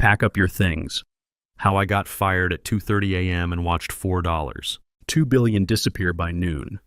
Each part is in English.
Pack up your things. How I got fired at 2:30 a.m. and watched $4. $2 billion disappear by noon.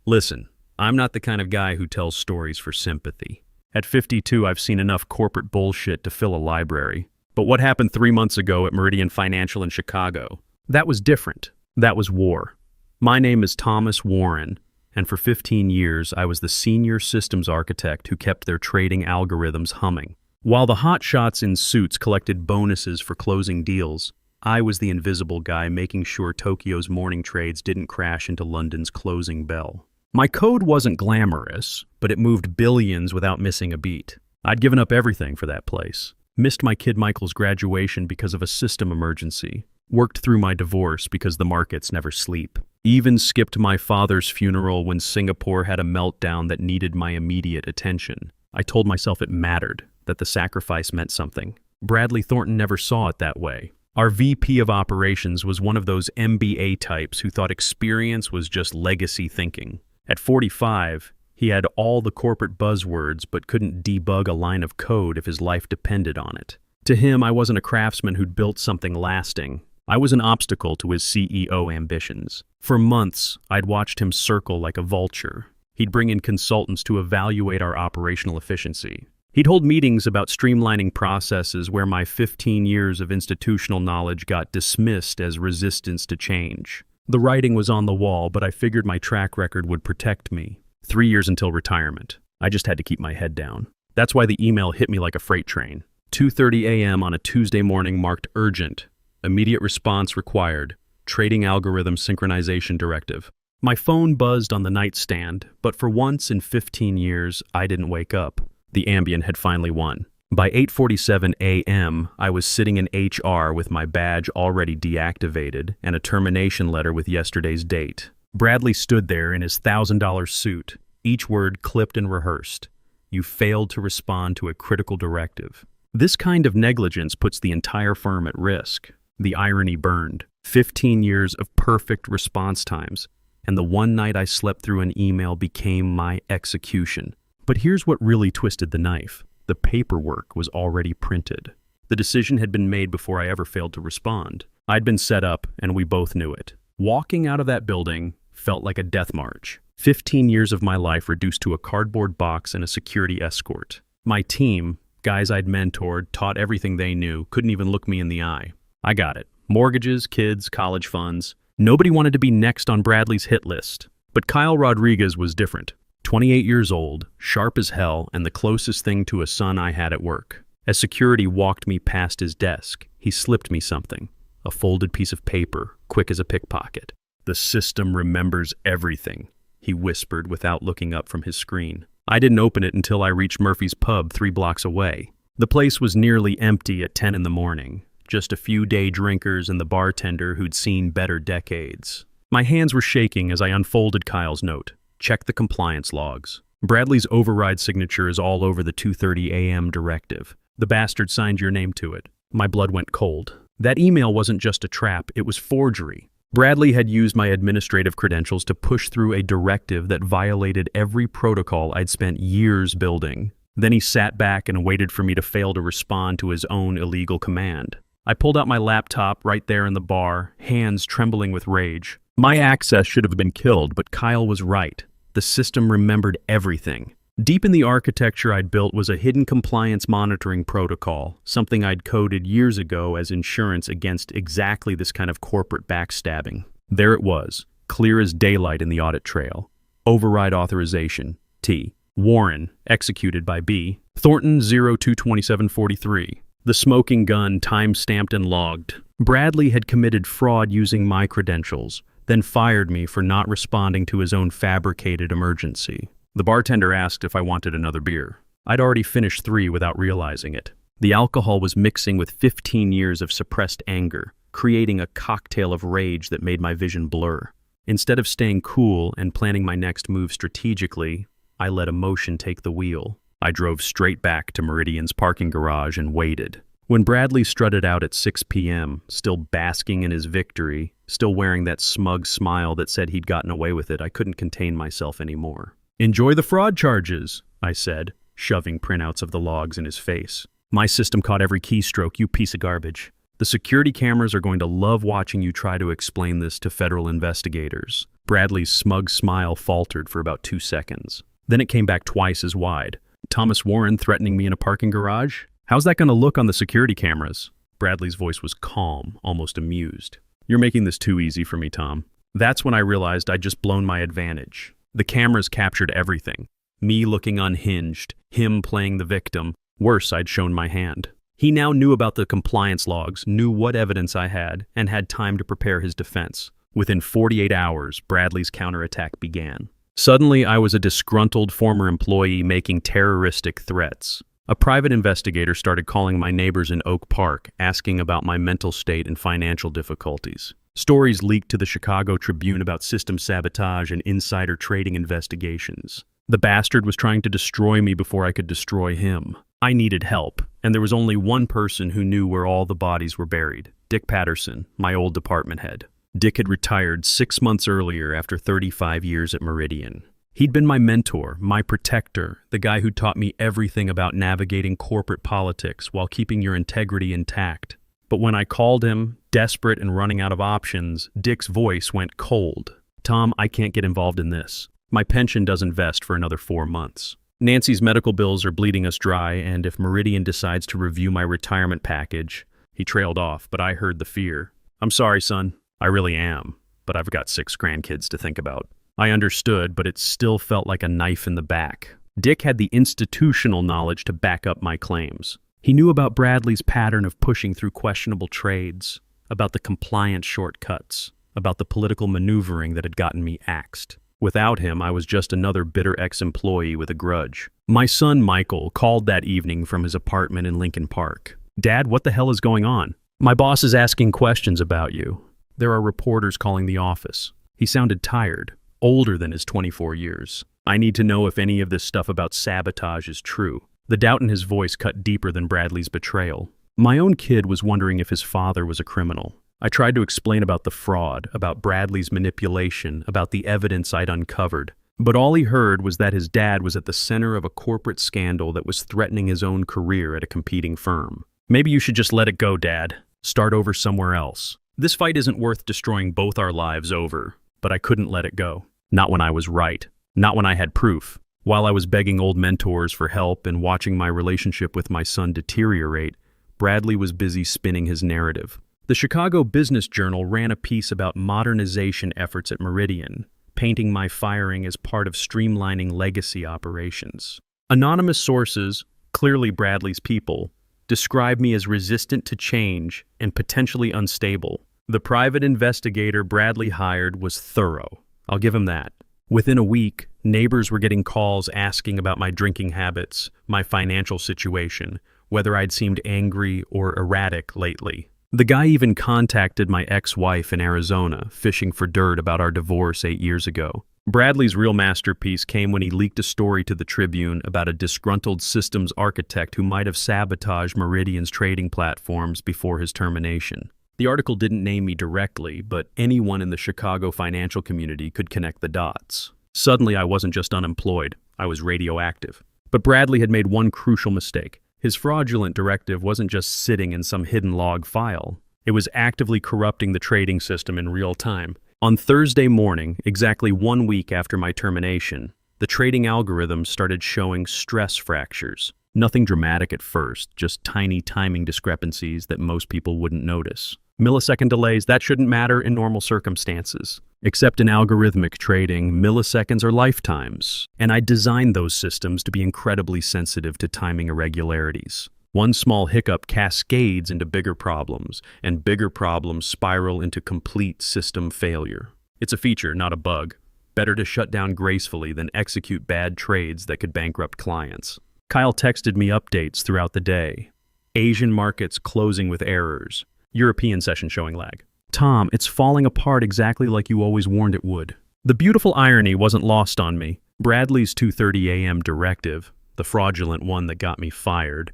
Listen, I'm not the kind of guy who tells stories for sympathy. At 52, I've seen enough corporate bullshit to fill a library. But what happened 3 months ago at Meridian Financial in Chicago? That was different. That was war. My name is Thomas Warren, and for 15 years I was the senior systems architect who kept their trading algorithms humming. While the hotshots in suits collected bonuses for closing deals, I was the invisible guy making sure Tokyo's morning trades didn't crash into London's closing bell. My code wasn't glamorous, but it moved billions without missing a beat. I'd given up everything for that place. Missed my kid Michael's graduation because of a system emergency. Worked through my divorce because the markets never sleep. Even skipped my father's funeral when Singapore had a meltdown that needed my immediate attention. I told myself it mattered, that the sacrifice meant something. Bradley Thornton never saw it that way. Our VP of operations was one of those MBA types who thought experience was just legacy thinking. At 45, he had all the corporate buzzwords but couldn't debug a line of code if his life depended on it. To him, I wasn't a craftsman who'd built something lasting. I was an obstacle to his CEO ambitions. For months, I'd watched him circle like a vulture. He'd bring in consultants to evaluate our operational efficiency. He'd hold meetings about streamlining processes where my 15 years of institutional knowledge got dismissed as resistance to change. The writing was on the wall, but I figured my track record would protect me. 3 years until retirement. I just had to keep my head down. That's why the email hit me like a freight train. 2:30 a.m. on a Tuesday morning marked urgent. Immediate response required. Trading algorithm synchronization directive. My phone buzzed on the nightstand, but for once in 15 years, I didn't wake up. The Ambien had finally won. By 8:47 a.m., I was sitting in HR with my badge already deactivated and a termination letter with yesterday's date. Bradley stood there in his $1,000 suit, each word clipped and rehearsed. You failed to respond to a critical directive. This kind of negligence puts the entire firm at risk. The irony burned. 15 years of perfect response times, and the one night I slept through an email became my execution. But here's what really twisted the knife. The paperwork was already printed. The decision had been made before I ever failed to respond. I'd been set up, and we both knew it. Walking out of that building felt like a death march. 15 years of my life reduced to a cardboard box and a security escort. My team, guys I'd mentored, taught everything they knew, couldn't even look me in the eye. I got it. Mortgages, kids, college funds. Nobody wanted to be next on Bradley's hit list. But Kyle Rodriguez was different. 28 years old, sharp as hell, and the closest thing to a son I had at work. As security walked me past his desk, he slipped me something. A folded piece of paper, quick as a pickpocket. The system remembers everything, he whispered without looking up from his screen. I didn't open it until I reached Murphy's Pub 3 blocks away. The place was nearly empty at 10 in the morning. Just a few day drinkers and the bartender who'd seen better decades. My hands were shaking as I unfolded Kyle's note. Check the compliance logs. Bradley's override signature is all over the 2:30 a.m. directive. The bastard signed your name to it. My blood went cold. That email wasn't just a trap, it was forgery. Bradley had used my administrative credentials to push through a directive that violated every protocol I'd spent years building. Then he sat back and waited for me to fail to respond to his own illegal command. I pulled out my laptop right there in the bar, hands trembling with rage. My access should have been killed, but Kyle was right. The system remembered everything. Deep in the architecture I'd built was a hidden compliance monitoring protocol, something I'd coded years ago as insurance against exactly this kind of corporate backstabbing. There it was, clear as daylight in the audit trail. Override authorization, T. Warren, executed by B. Thornton 022743. The smoking gun time-stamped and logged. Bradley had committed fraud using my credentials, then fired me for not responding to his own fabricated emergency. The bartender asked if I wanted another beer. I'd already finished 3 without realizing it. The alcohol was mixing with 15 years of suppressed anger, creating a cocktail of rage that made my vision blur. Instead of staying cool and planning my next move strategically, I let emotion take the wheel. I drove straight back to Meridian's parking garage and waited. When Bradley strutted out at 6 p.m., still basking in his victory, still wearing that smug smile that said he'd gotten away with it, I couldn't contain myself anymore. "Enjoy the fraud charges," I said, shoving printouts of the logs in his face. My system caught every keystroke, you piece of garbage. The security cameras are going to love watching you try to explain this to federal investigators. Bradley's smug smile faltered for about 2 seconds. Then it came back twice as wide. Thomas Warren threatening me in a parking garage? How's that going to look on the security cameras? Bradley's voice was calm, almost amused. You're making this too easy for me, Tom. That's when I realized I'd just blown my advantage. The cameras captured everything. Me looking unhinged, him playing the victim. Worse, I'd shown my hand. He now knew about the compliance logs, knew what evidence I had, and had time to prepare his defense. Within 48 hours, Bradley's counterattack began. Suddenly, I was a disgruntled former employee making terroristic threats. A private investigator started calling my neighbors in Oak Park, asking about my mental state and financial difficulties. Stories leaked to the Chicago Tribune about system sabotage and insider trading investigations. The bastard was trying to destroy me before I could destroy him. I needed help, and there was only one person who knew where all the bodies were buried. Dick Patterson, my old department head. Dick had retired 6 months earlier after 35 years at Meridian. He'd been my mentor, my protector, the guy who taught me everything about navigating corporate politics while keeping your integrity intact. But when I called him, desperate and running out of options, Dick's voice went cold. Tom, I can't get involved in this. My pension doesn't vest for another 4 months. Nancy's medical bills are bleeding us dry, and if Meridian decides to review my retirement package... He trailed off, but I heard the fear. I'm sorry, son. I really am. But I've got 6 grandkids to think about. I understood, but it still felt like a knife in the back. Dick had the institutional knowledge to back up my claims. He knew about Bradley's pattern of pushing through questionable trades, about the compliance shortcuts, about the political maneuvering that had gotten me axed. Without him, I was just another bitter ex-employee with a grudge. My son, Michael, called that evening from his apartment in Lincoln Park. Dad, what the hell is going on? My boss is asking questions about you. There are reporters calling the office. He sounded tired, older than his 24 years. I need to know if any of this stuff about sabotage is true. The doubt in his voice cut deeper than Bradley's betrayal. My own kid was wondering if his father was a criminal. I tried to explain about the fraud, about Bradley's manipulation, about the evidence I'd uncovered. But all he heard was that his dad was at the center of a corporate scandal that was threatening his own career at a competing firm. Maybe you should just let it go, Dad. Start over somewhere else. This fight isn't worth destroying both our lives over. But I couldn't let it go. Not when I was right. Not when I had proof. While I was begging old mentors for help and watching my relationship with my son deteriorate, Bradley was busy spinning his narrative. The Chicago Business Journal ran a piece about modernization efforts at Meridian, painting my firing as part of streamlining legacy operations. Anonymous sources, clearly Bradley's people, described me as resistant to change and potentially unstable. The private investigator Bradley hired was thorough. I'll give him that. Within a week, neighbors were getting calls asking about my drinking habits, my financial situation, whether I'd seemed angry or erratic lately. The guy even contacted my ex-wife in Arizona, fishing for dirt about our divorce 8 years ago. Bradley's real masterpiece came when he leaked a story to the Tribune about a disgruntled systems architect who might have sabotaged Meridian's trading platforms before his termination. The article didn't name me directly, but anyone in the Chicago financial community could connect the dots. Suddenly, I wasn't just unemployed, I was radioactive. But Bradley had made one crucial mistake. His fraudulent directive wasn't just sitting in some hidden log file. It was actively corrupting the trading system in real time. On Thursday morning, exactly 1 week after my termination, the trading algorithms started showing stress fractures. Nothing dramatic at first, just tiny timing discrepancies that most people wouldn't notice. Millisecond delays, that shouldn't matter in normal circumstances. Except in algorithmic trading, milliseconds are lifetimes, and I designed those systems to be incredibly sensitive to timing irregularities. One small hiccup cascades into bigger problems, and bigger problems spiral into complete system failure. It's a feature, not a bug. Better to shut down gracefully than execute bad trades that could bankrupt clients. Kyle texted me updates throughout the day. Asian markets closing with errors. European session showing lag. Tom, it's falling apart exactly like you always warned it would. The beautiful irony wasn't lost on me. Bradley's 2:30 a.m. directive, the fraudulent one that got me fired,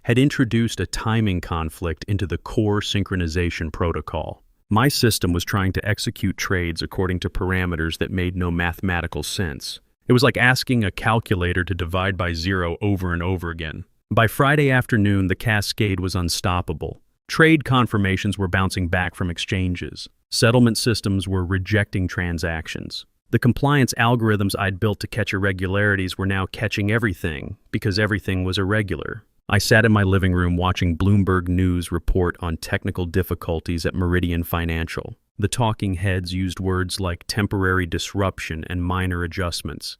had introduced a timing conflict into the core synchronization protocol. My system was trying to execute trades according to parameters that made no mathematical sense. It was like asking a calculator to divide by 0 over and over again. By Friday afternoon, the cascade was unstoppable. Trade confirmations were bouncing back from exchanges. Settlement systems were rejecting transactions. The compliance algorithms I'd built to catch irregularities were now catching everything because everything was irregular. I sat in my living room watching Bloomberg News report on technical difficulties at Meridian Financial. The talking heads used words like temporary disruption and minor adjustments,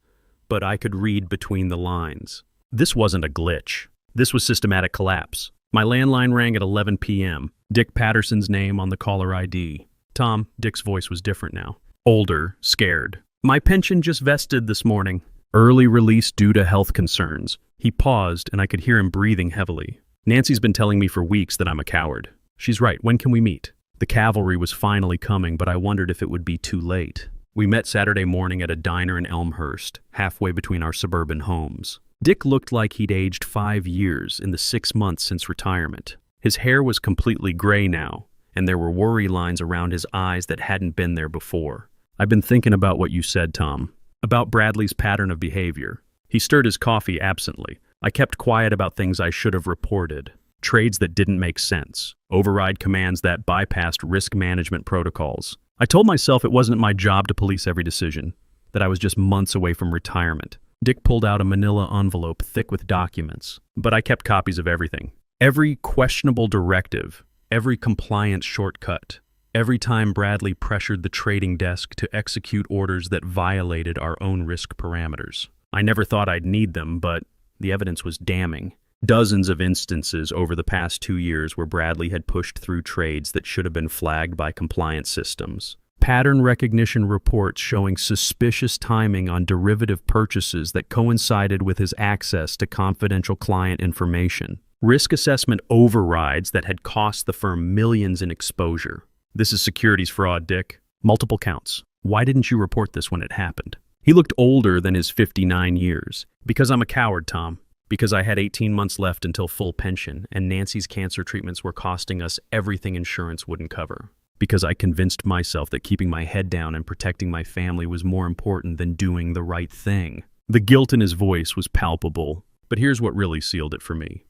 but I could read between the lines. This wasn't a glitch. This was systematic collapse. My landline rang at 11 p.m. Dick Patterson's name on the caller ID. Tom, Dick's voice was different now. Older, scared. My pension just vested this morning. Early release due to health concerns. He paused, and I could hear him breathing heavily. Nancy's been telling me for weeks that I'm a coward. She's right. When can we meet? The cavalry was finally coming, but I wondered if it would be too late. We met Saturday morning at a diner in Elmhurst, halfway between our suburban homes. Dick looked like he'd aged 5 years in the 6 months since retirement. His hair was completely gray now, and there were worry lines around his eyes that hadn't been there before. I've been thinking about what you said, Tom, about Bradley's pattern of behavior. He stirred his coffee absently. I kept quiet about things I should have reported. Trades that didn't make sense. Override commands that bypassed risk management protocols. I told myself it wasn't my job to police every decision, that I was just months away from retirement. Dick pulled out a manila envelope thick with documents, but I kept copies of everything. Every questionable directive, every compliance shortcut, every time Bradley pressured the trading desk to execute orders that violated our own risk parameters. I never thought I'd need them, but the evidence was damning. Dozens of instances over the past 2 years where Bradley had pushed through trades that should have been flagged by compliance systems. Pattern recognition reports showing suspicious timing on derivative purchases that coincided with his access to confidential client information. Risk assessment overrides that had cost the firm millions in exposure. This is securities fraud, Dick. Multiple counts. Why didn't you report this when it happened? He looked older than his 59 years. Because I'm a coward, Tom. Because I had 18 months left until full pension, and Nancy's cancer treatments were costing us everything insurance wouldn't cover. Because I convinced myself that keeping my head down and protecting my family was more important than doing the right thing. The guilt in his voice was palpable, but here's what really sealed it for me.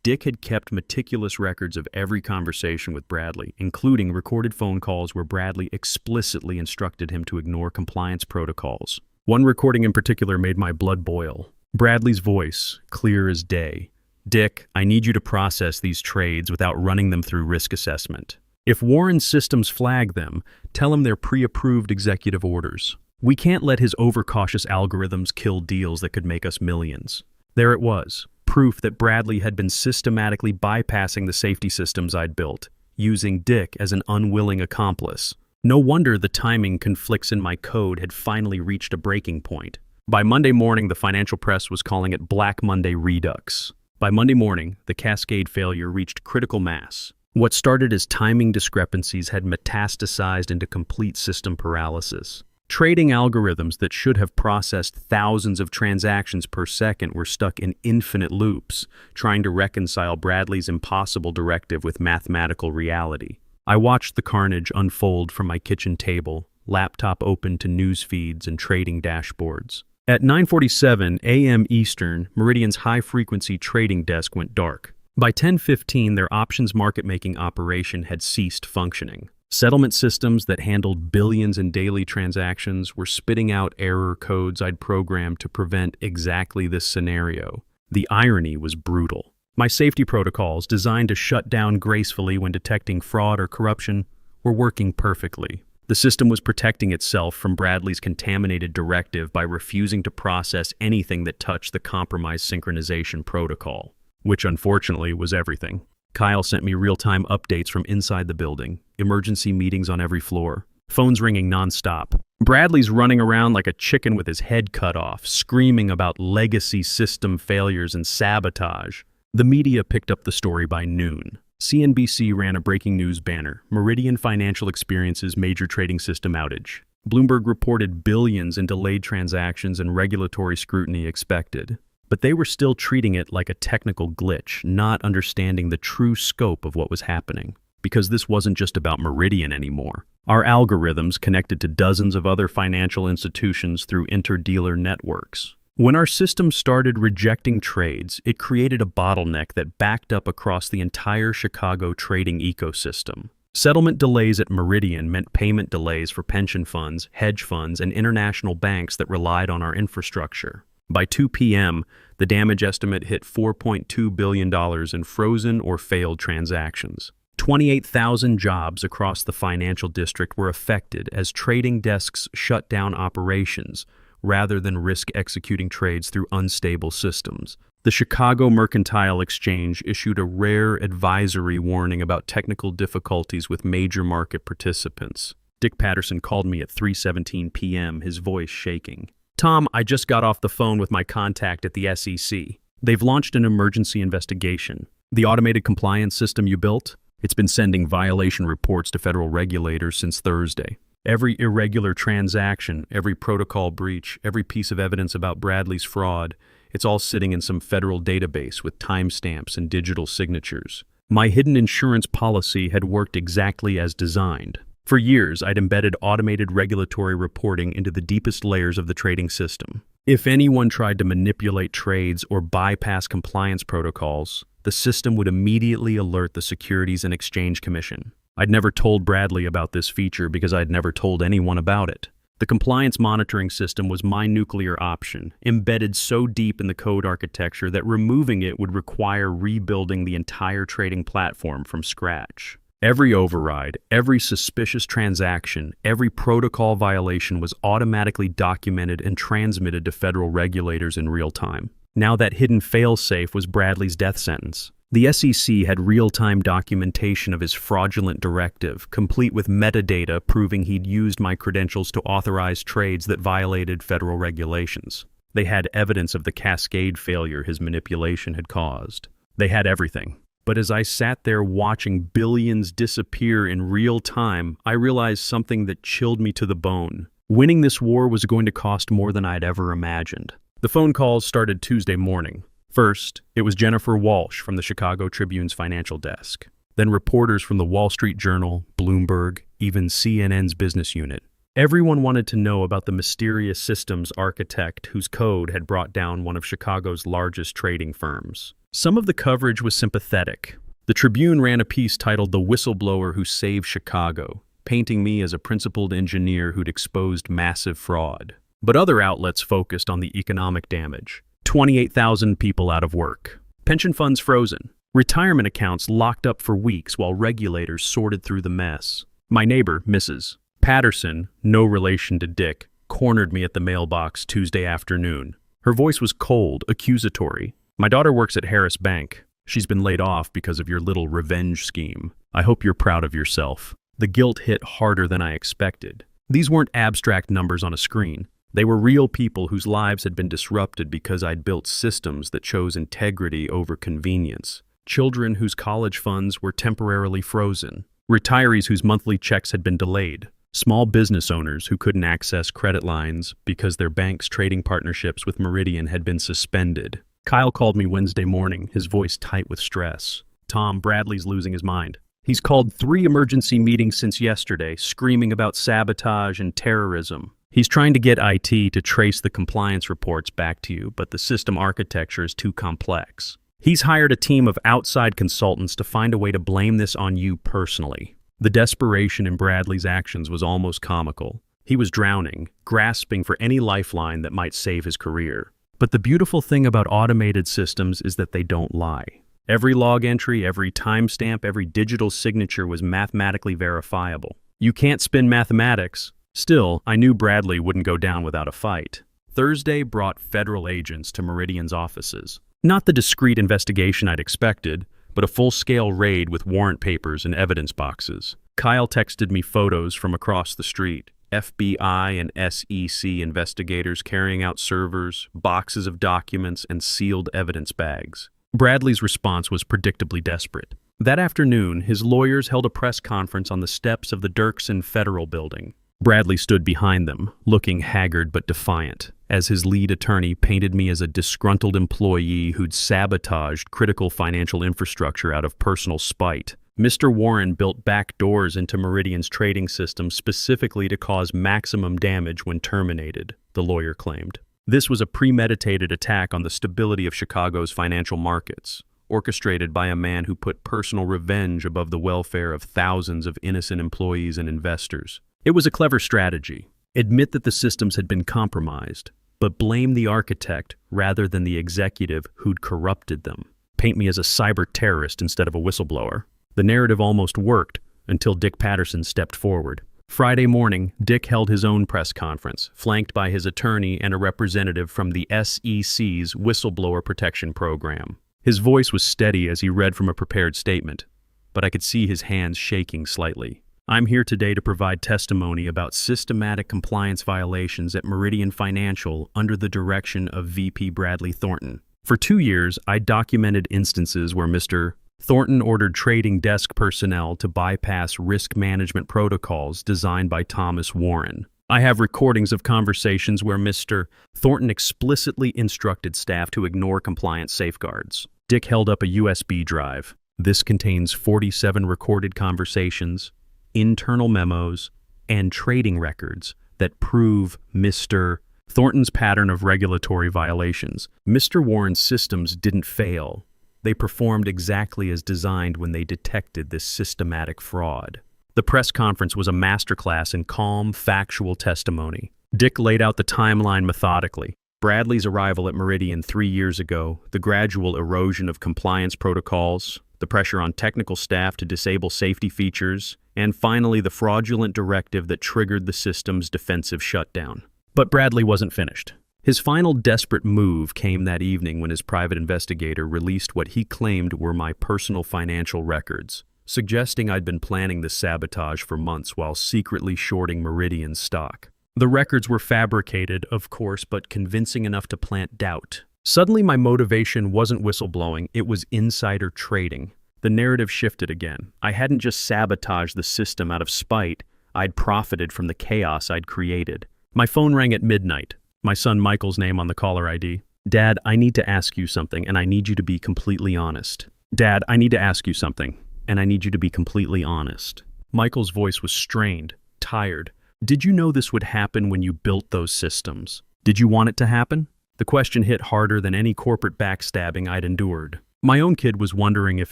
Dick had kept meticulous records of every conversation with Bradley, including recorded phone calls where Bradley explicitly instructed him to ignore compliance protocols. One recording in particular made my blood boil. Bradley's voice, clear as day. Dick, I need you to process these trades without running them through risk assessment. If Warren's systems flag them, tell him they're pre-approved executive orders. We can't let his overcautious algorithms kill deals that could make us millions. There it was, proof that Bradley had been systematically bypassing the safety systems I'd built, using Dick as an unwilling accomplice. No wonder the timing conflicts in my code had finally reached a breaking point. By Monday morning, the financial press was calling it Black Monday Redux. By Monday morning, the cascade failure reached critical mass. What started as timing discrepancies had metastasized into complete system paralysis. Trading algorithms that should have processed thousands of transactions per second were stuck in infinite loops, trying to reconcile Bradley's impossible directive with mathematical reality. I watched the carnage unfold from my kitchen table, laptop open to news feeds and trading dashboards. At 9:47 a.m. Eastern, Meridian's high-frequency trading desk went dark. By 10:15, their options market-making operation had ceased functioning. Settlement systems that handled billions in daily transactions were spitting out error codes I'd programmed to prevent exactly this scenario. The irony was brutal. My safety protocols, designed to shut down gracefully when detecting fraud or corruption, were working perfectly. The system was protecting itself from Bradley's contaminated directive by refusing to process anything that touched the compromised synchronization protocol, which unfortunately was everything. Kyle sent me real-time updates from inside the building, emergency meetings on every floor, phones ringing nonstop. Bradley's running around like a chicken with his head cut off, screaming about legacy system failures and sabotage. The media picked up the story by noon. CNBC ran a breaking news banner, Meridian Financial experiences major trading system outage. Bloomberg reported billions in delayed transactions and regulatory scrutiny expected. But they were still treating it like a technical glitch, not understanding the true scope of what was happening. Because this wasn't just about Meridian anymore. Our algorithms connected to dozens of other financial institutions through inter-dealer networks. When our system started rejecting trades, it created a bottleneck that backed up across the entire Chicago trading ecosystem. Settlement delays at Meridian meant payment delays for pension funds, hedge funds, and international banks that relied on our infrastructure. By 2 p.m., the damage estimate hit $4.2 billion in frozen or failed transactions. 28,000 jobs across the financial district were affected as trading desks shut down operations rather than risk executing trades through unstable systems. The Chicago Mercantile Exchange issued a rare advisory warning about technical difficulties with major market participants. Dick Patterson called me at 3:17 p.m., his voice shaking. "Tom, I just got off the phone with my contact at the SEC. They've launched an emergency investigation. The automated compliance system you built? It's been sending violation reports to federal regulators since Thursday. Every irregular transaction, every protocol breach, every piece of evidence about Bradley's fraud, it's all sitting in some federal database with timestamps and digital signatures. My hidden insurance policy had worked exactly as designed. For years, I'd embedded automated regulatory reporting into the deepest layers of the trading system. If anyone tried to manipulate trades or bypass compliance protocols, the system would immediately alert the Securities and Exchange Commission. I'd never told Bradley about this feature because I'd never told anyone about it. The compliance monitoring system was my nuclear option, embedded so deep in the code architecture that removing it would require rebuilding the entire trading platform from scratch. Every override, every suspicious transaction, every protocol violation was automatically documented and transmitted to federal regulators in real time. Now that hidden fail-safe was Bradley's death sentence. The SEC had real-time documentation of his fraudulent directive, complete with metadata proving he'd used my credentials to authorize trades that violated federal regulations. They had evidence of the cascade failure his manipulation had caused. They had everything. But as I sat there watching billions disappear in real time, I realized something that chilled me to the bone. Winning this war was going to cost more than I'd ever imagined. The phone calls started Tuesday morning. First, it was Jennifer Walsh from the Chicago Tribune's financial desk. Then reporters from the Wall Street Journal, Bloomberg, even CNN's business unit. Everyone wanted to know about the mysterious systems architect whose code had brought down one of Chicago's largest trading firms. Some of the coverage was sympathetic. The Tribune ran a piece titled "The Whistleblower Who Saved Chicago," painting me as a principled engineer who'd exposed massive fraud. But other outlets focused on the economic damage. 28,000 people out of work. Pension funds frozen. Retirement accounts locked up for weeks while regulators sorted through the mess. My neighbor, Mrs. Patterson, no relation to Dick, cornered me at the mailbox Tuesday afternoon. Her voice was cold, accusatory. "My daughter works at Harris Bank. She's been laid off because of your little revenge scheme. I hope you're proud of yourself." The guilt hit harder than I expected. These weren't abstract numbers on a screen. They were real people whose lives had been disrupted because I'd built systems that chose integrity over convenience. Children whose college funds were temporarily frozen. Retirees whose monthly checks had been delayed. Small business owners who couldn't access credit lines because their bank's trading partnerships with Meridian had been suspended. Kyle called me Wednesday morning, his voice tight with stress. "Tom, Bradley's losing his mind. He's called 3 emergency meetings since yesterday, screaming about sabotage and terrorism. He's trying to get IT to trace the compliance reports back to you, but the system architecture is too complex. He's hired a team of outside consultants to find a way to blame this on you personally." The desperation in Bradley's actions was almost comical. He was drowning, grasping for any lifeline that might save his career. But the beautiful thing about automated systems is that they don't lie. Every log entry, every timestamp, every digital signature was mathematically verifiable. You can't spin mathematics. Still, I knew Bradley wouldn't go down without a fight. Thursday brought federal agents to Meridian's offices. Not the discreet investigation I'd expected, but a full-scale raid with warrant papers and evidence boxes. Kyle texted me photos from across the street. FBI and SEC investigators carrying out servers, boxes of documents, and sealed evidence bags. Bradley's response was predictably desperate. That afternoon, his lawyers held a press conference on the steps of the Dirksen Federal Building. Bradley stood behind them, looking haggard but defiant, as his lead attorney painted me as a disgruntled employee who'd sabotaged critical financial infrastructure out of personal spite. Mr. Warren built back doors into Meridian's trading system specifically to cause maximum damage when terminated, the lawyer claimed. This was a premeditated attack on the stability of Chicago's financial markets, orchestrated by a man who put personal revenge above the welfare of thousands of innocent employees and investors. It was a clever strategy. Admit that the systems had been compromised, but blame the architect rather than the executive who'd corrupted them. Paint me as a cyber terrorist instead of a whistleblower. The narrative almost worked until Dick Patterson stepped forward. Friday morning, Dick held his own press conference, flanked by his attorney and a representative from the SEC's Whistleblower Protection Program. His voice was steady as he read from a prepared statement, but I could see his hands shaking slightly. I'm here today to provide testimony about systematic compliance violations at Meridian Financial under the direction of VP Bradley Thornton. For 2 years, I documented instances where Mr. Thornton ordered trading desk personnel to bypass risk management protocols designed by Thomas Warren. I have recordings of conversations where Mr. Thornton explicitly instructed staff to ignore compliance safeguards. Dick held up a USB drive. This contains 47 recorded conversations, internal memos, and trading records that prove Mr. Thornton's pattern of regulatory violations. Mr. Warren's systems didn't fail. They performed exactly as designed when they detected this systematic fraud. The press conference was a masterclass in calm, factual testimony. Dick laid out the timeline methodically. Bradley's arrival at Meridian 3 years ago, the gradual erosion of compliance protocols, the pressure on technical staff to disable safety features, and finally the fraudulent directive that triggered the system's defensive shutdown. But Bradley wasn't finished. His final desperate move came that evening when his private investigator released what he claimed were my personal financial records, suggesting I'd been planning this sabotage for months while secretly shorting Meridian's stock. The records were fabricated, of course, but convincing enough to plant doubt. Suddenly, my motivation wasn't whistleblowing, it was insider trading. The narrative shifted again. I hadn't just sabotaged the system out of spite, I'd profited from the chaos I'd created. My phone rang at midnight. My son Michael's name on the caller ID. Dad, I need to ask you something, and I need you to be completely honest. Dad, I need to ask you something, and I need you to be completely honest. Michael's voice was strained, tired. Did you know this would happen when you built those systems? Did you want it to happen? The question hit harder than any corporate backstabbing I'd endured. My own kid was wondering if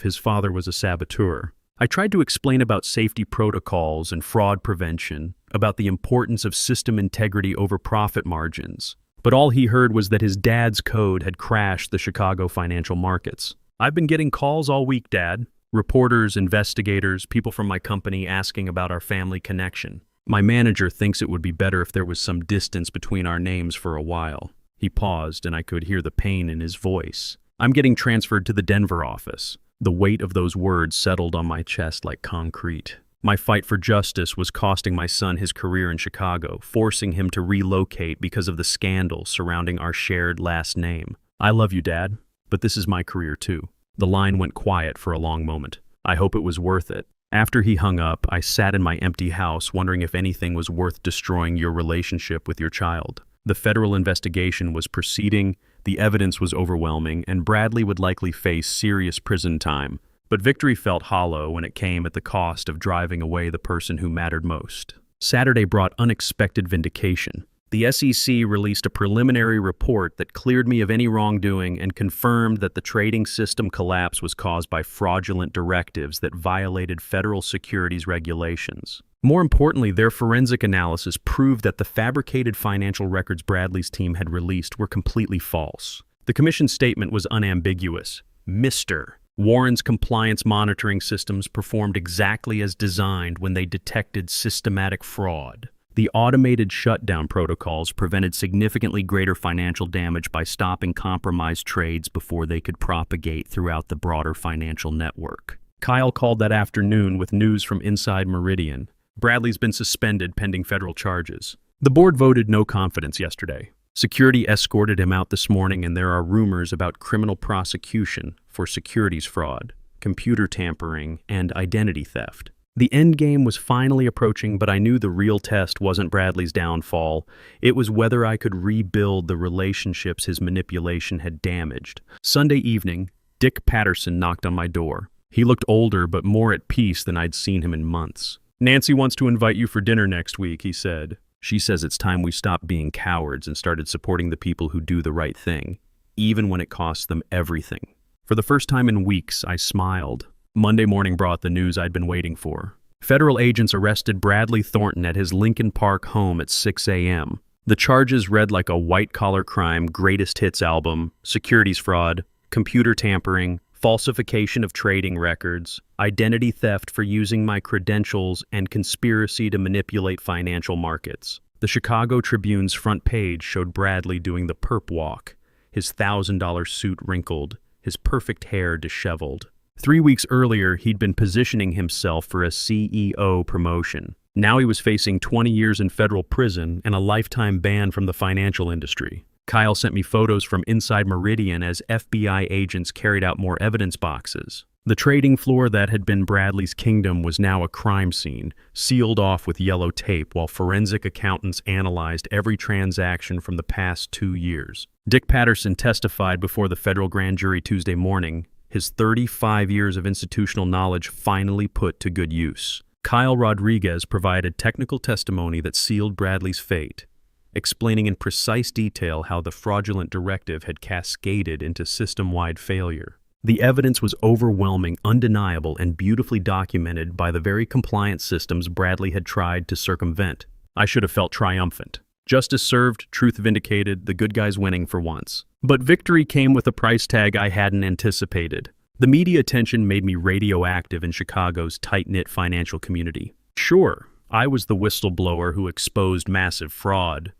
his father was a saboteur. I tried to explain about safety protocols and fraud prevention, about the importance of system integrity over profit margins. But all he heard was that his dad's code had crashed the Chicago financial markets. I've been getting calls all week, Dad. Reporters, investigators, people from my company asking about our family connection. My manager thinks it would be better if there was some distance between our names for a while. He paused, and I could hear the pain in his voice. I'm getting transferred to the Denver office. The weight of those words settled on my chest like concrete. My fight for justice was costing my son his career in Chicago, forcing him to relocate because of the scandal surrounding our shared last name. I love you, Dad, but this is my career too. The line went quiet for a long moment. I hope it was worth it. After he hung up, I sat in my empty house wondering if anything was worth destroying your relationship with your child. The federal investigation was proceeding, the evidence was overwhelming, and Bradley would likely face serious prison time. But victory felt hollow when it came at the cost of driving away the person who mattered most. Saturday brought unexpected vindication. The SEC released a preliminary report that cleared me of any wrongdoing and confirmed that the trading system collapse was caused by fraudulent directives that violated federal securities regulations. More importantly, their forensic analysis proved that the fabricated financial records Bradley's team had released were completely false. The commission's statement was unambiguous. Mr. Warren's compliance monitoring systems performed exactly as designed when they detected systematic fraud. The automated shutdown protocols prevented significantly greater financial damage by stopping compromised trades before they could propagate throughout the broader financial network. Kyle called that afternoon with news from inside Meridian. Bradley's been suspended pending federal charges. The board voted no confidence yesterday. Security escorted him out this morning, and there are rumors about criminal prosecution for securities fraud, computer tampering, and identity theft. The endgame was finally approaching, but I knew the real test wasn't Bradley's downfall. It was whether I could rebuild the relationships his manipulation had damaged. Sunday evening, Dick Patterson knocked on my door. He looked older but more at peace than I'd seen him in months. "Nancy wants to invite you for dinner next week," he said. She says it's time we stopped being cowards and started supporting the people who do the right thing, even when it costs them everything. For the first time in weeks, I smiled. Monday morning brought the news I'd been waiting for. Federal agents arrested Bradley Thornton at his Lincoln Park home at 6 a.m. The charges read like a white-collar crime greatest hits album: securities fraud, computer tampering, falsification of trading records, identity theft for using my credentials, and conspiracy to manipulate financial markets. The Chicago Tribune's front page showed Bradley doing the perp walk, his $1,000 suit wrinkled, his perfect hair disheveled. 3 weeks earlier, he'd been positioning himself for a CEO promotion. Now he was facing 20 years in federal prison and a lifetime ban from the financial industry. Kyle sent me photos from inside Meridian as FBI agents carried out more evidence boxes. The trading floor that had been Bradley's kingdom was now a crime scene, sealed off with yellow tape while forensic accountants analyzed every transaction from the past 2 years. Dick Patterson testified before the federal grand jury Tuesday morning, his 35 years of institutional knowledge finally put to good use. Kyle Rodriguez provided technical testimony that sealed Bradley's fate, explaining in precise detail how the fraudulent directive had cascaded into system-wide failure. The evidence was overwhelming, undeniable, and beautifully documented by the very compliance systems Bradley had tried to circumvent. I should have felt triumphant. Justice served, truth vindicated, the good guys winning for once. But victory came with a price tag I hadn't anticipated. The media attention made me radioactive in Chicago's tight-knit financial community. Sure, I was the whistleblower who exposed massive fraud,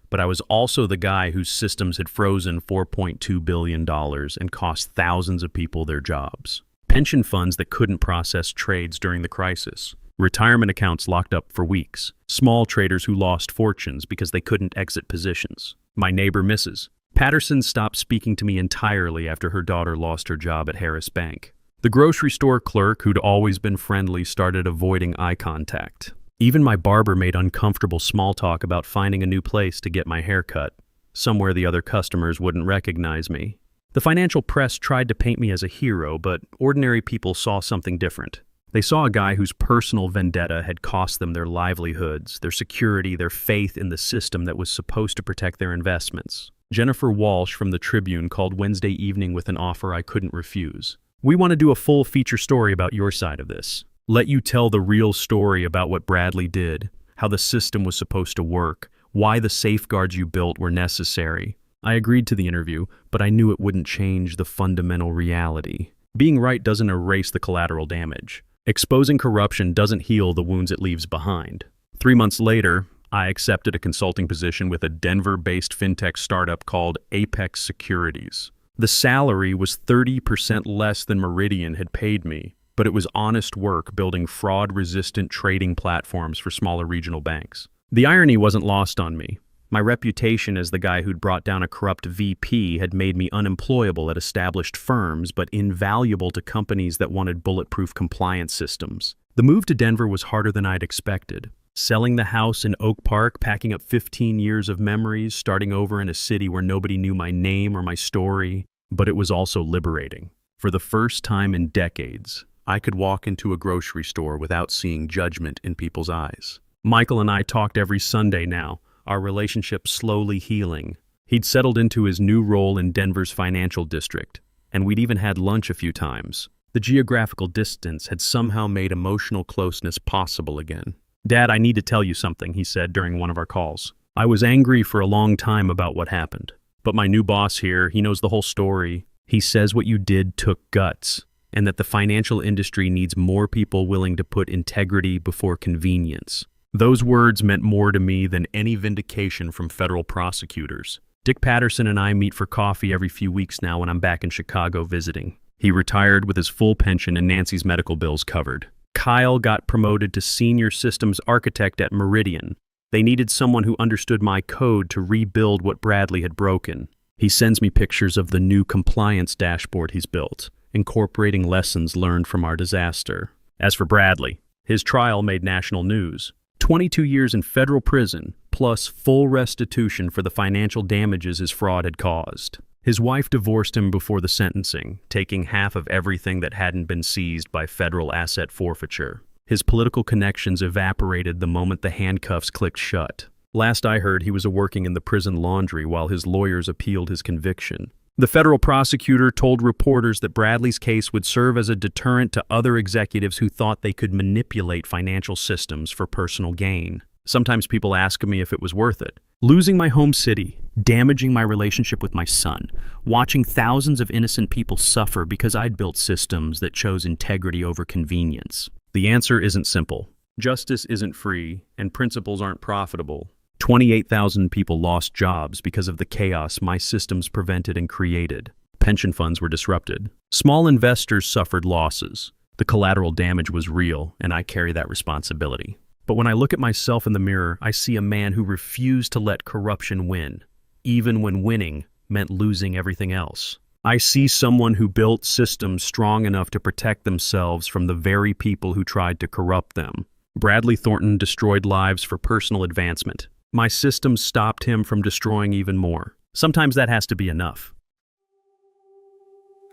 but I was also the guy whose systems had frozen $4.2 billion and cost thousands of people their jobs. Pension funds that couldn't process trades during the crisis. Retirement accounts locked up for weeks. Small traders who lost fortunes because they couldn't exit positions. My neighbor, Mrs. Patterson, stopped speaking to me entirely after her daughter lost her job at Harris Bank. The grocery store clerk, who'd always been friendly, started avoiding eye contact. Even my barber made uncomfortable small talk about finding a new place to get my hair cut, somewhere the other customers wouldn't recognize me. The financial press tried to paint me as a hero, but ordinary people saw something different. They saw a guy whose personal vendetta had cost them their livelihoods, their security, their faith in the system that was supposed to protect their investments. Jennifer Walsh from the Tribune called Wednesday evening with an offer I couldn't refuse. We want to do a full feature story about your side of this. Let you tell the real story about what Bradley did, how the system was supposed to work, why the safeguards you built were necessary. I agreed to the interview, but I knew it wouldn't change the fundamental reality. Being right doesn't erase the collateral damage. Exposing corruption doesn't heal the wounds it leaves behind. 3 months later, I accepted a consulting position with a Denver-based fintech startup called Apex Securities. The salary was 30% less than Meridian had paid me, but it was honest work building fraud-resistant trading platforms for smaller regional banks. The irony wasn't lost on me. My reputation as the guy who'd brought down a corrupt VP had made me unemployable at established firms, but invaluable to companies that wanted bulletproof compliance systems. The move to Denver was harder than I'd expected. Selling the house in Oak Park, packing up 15 years of memories, starting over in a city where nobody knew my name or my story. But it was also liberating. For the first time in decades, I could walk into a grocery store without seeing judgment in people's eyes. Michael and I talked every Sunday now, our relationship slowly healing. He'd settled into his new role in Denver's financial district, and we'd even had lunch a few times. The geographical distance had somehow made emotional closeness possible again. "Dad, I need to tell you something," he said during one of our calls. "I was angry for a long time about what happened. But my new boss here, he knows the whole story. He says what you did took guts, and that the financial industry needs more people willing to put integrity before convenience." Those words meant more to me than any vindication from federal prosecutors. Dick Patterson and I meet for coffee every few weeks now when I'm back in Chicago visiting. He retired with his full pension and Nancy's medical bills covered. Kyle got promoted to senior systems architect at Meridian. They needed someone who understood my code to rebuild what Bradley had broken. He sends me pictures of the new compliance dashboard he's built, incorporating lessons learned from our disaster. As for Bradley, his trial made national news. 22 years in federal prison, plus full restitution for the financial damages his fraud had caused. His wife divorced him before the sentencing, taking half of everything that hadn't been seized by federal asset forfeiture. His political connections evaporated the moment the handcuffs clicked shut. Last I heard, he was working in the prison laundry while his lawyers appealed his conviction. The federal prosecutor told reporters that Bradley's case would serve as a deterrent to other executives who thought they could manipulate financial systems for personal gain. Sometimes people ask me if it was worth it. Losing my home city, damaging my relationship with my son, watching thousands of innocent people suffer because I'd built systems that chose integrity over convenience. The answer isn't simple. Justice isn't free, and principles aren't profitable. 28,000 people lost jobs because of the chaos my systems prevented and created. Pension funds were disrupted. Small investors suffered losses. The collateral damage was real, and I carry that responsibility. But when I look at myself in the mirror, I see a man who refused to let corruption win, even when winning meant losing everything else. I see someone who built systems strong enough to protect themselves from the very people who tried to corrupt them. Bradley Thornton destroyed lives for personal advancement. My systems stopped him from destroying even more. Sometimes that has to be enough.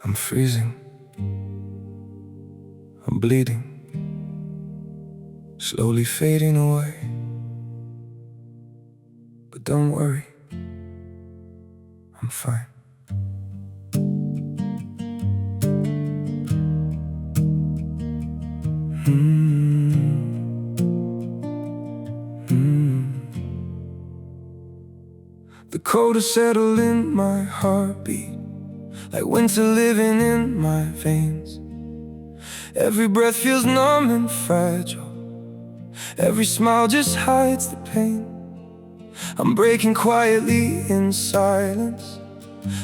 I'm freezing. I'm bleeding. Slowly fading away. But don't worry, I'm fine. The cold has settled in my heartbeat, like winter living in my veins. Every breath feels numb and fragile. Every smile just hides the pain. I'm breaking quietly in silence,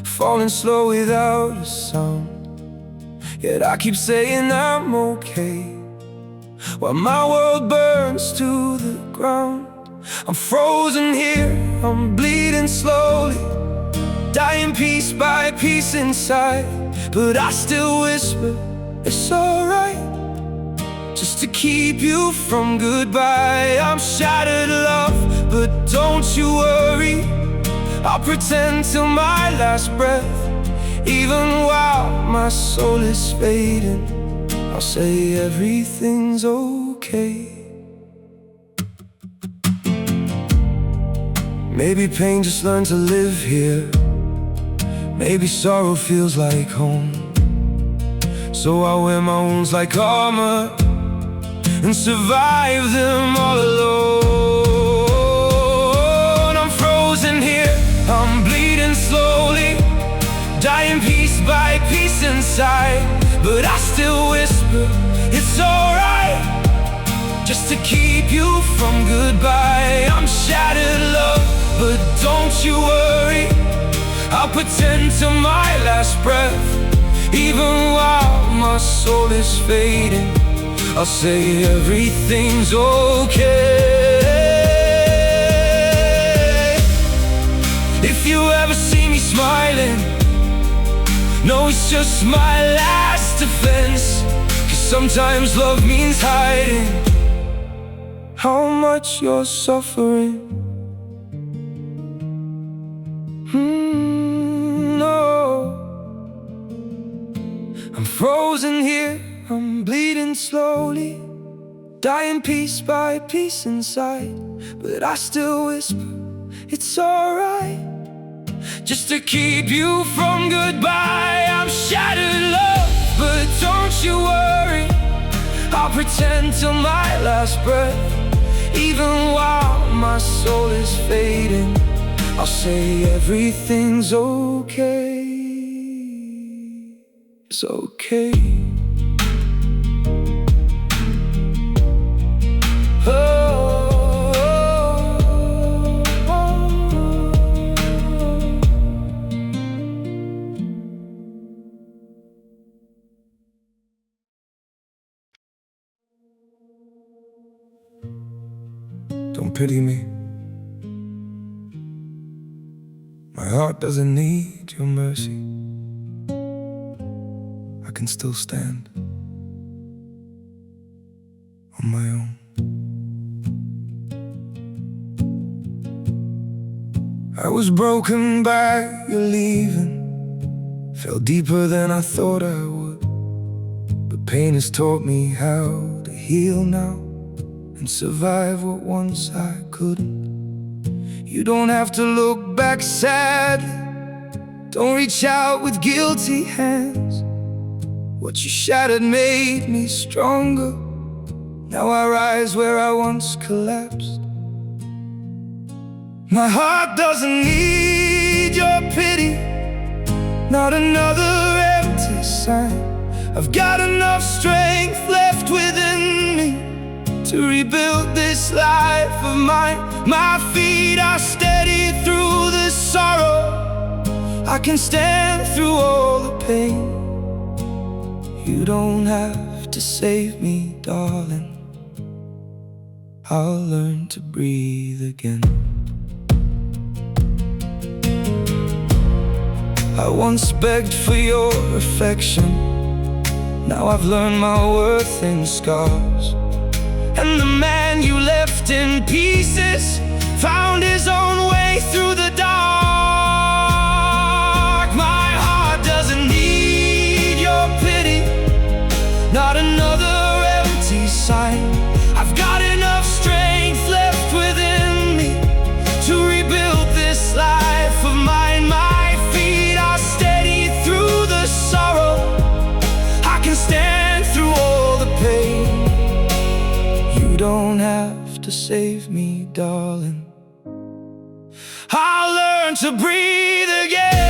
falling slow without a sound. Yet I keep saying I'm okay, while my world burns to the ground. I'm frozen here, I'm bleeding slowly, dying piece by piece inside. But I still whisper, it's alright, just to keep you from goodbye. I'm shattered, love, but don't you worry, I'll pretend till my last breath. Even while my soul is fading, I'll say everything's okay. Maybe pain just learned to live here. Maybe sorrow feels like home. So I wear my wounds like armor and survive them all alone. I'm frozen here, I'm bleeding slowly, dying piece by piece inside. But I still whisper, it's alright, just to keep you from goodbye. I'm shattered, love, but don't you worry, I'll pretend till my last breath. Even while my soul is fading, I'll say everything's okay. If you ever see me smiling, no, it's just my last defense. 'Cause sometimes love means hiding how much you're suffering. No, I'm frozen here, I'm bleeding slowly, dying piece by piece inside. But I still whisper, it's alright, just to keep you from goodbye. I'm shattered, love, but don't you worry, I'll pretend till my last breath. Even while my soul is fading, I'll say everything's okay. It's okay. Don't pity me. My heart doesn't need your mercy. I can still stand on my own. I was broken by your leaving, fell deeper than I thought I would. But pain has taught me how to heal now and survive what once I couldn't. You don't have to look back sadly. Don't reach out with guilty hands. What you shattered made me stronger. Now I rise where I once collapsed. My heart doesn't need your pity, not another empty sign. I've got enough strength left within me to rebuild this life of mine. My feet are steady through the sorrow. I can stand through all the pain. You don't have to save me, darling. I'll learn to breathe again. I once begged for your affection. Now I've learned my worth in scars. And the man you left in pieces found his own way through the dark. My heart doesn't need your pity, not another empty sign. I've got enough strength left within me to rebuild this life of mine. My feet are steady through the sorrow. I can stand through all the pain. You don't have to save me, darling. I'll learn to breathe again.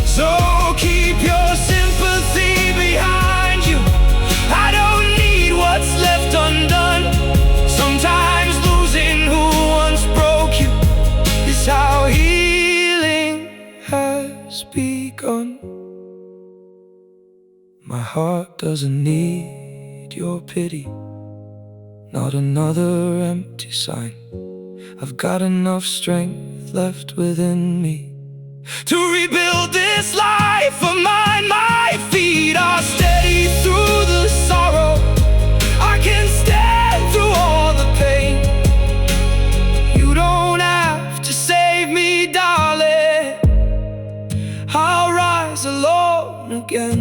So keep your sympathy behind you. I don't need what's left undone. Sometimes losing who once broke you is how healing has begun. My heart doesn't need your pity, not another empty sign. I've got enough strength left within me to rebuild this life of mine. My feet are steady through the sorrow. I can stand through all the pain. You don't have to save me, darling. I'll rise alone again.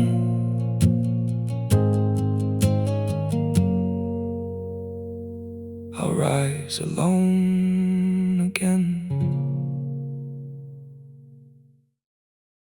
I'll rise alone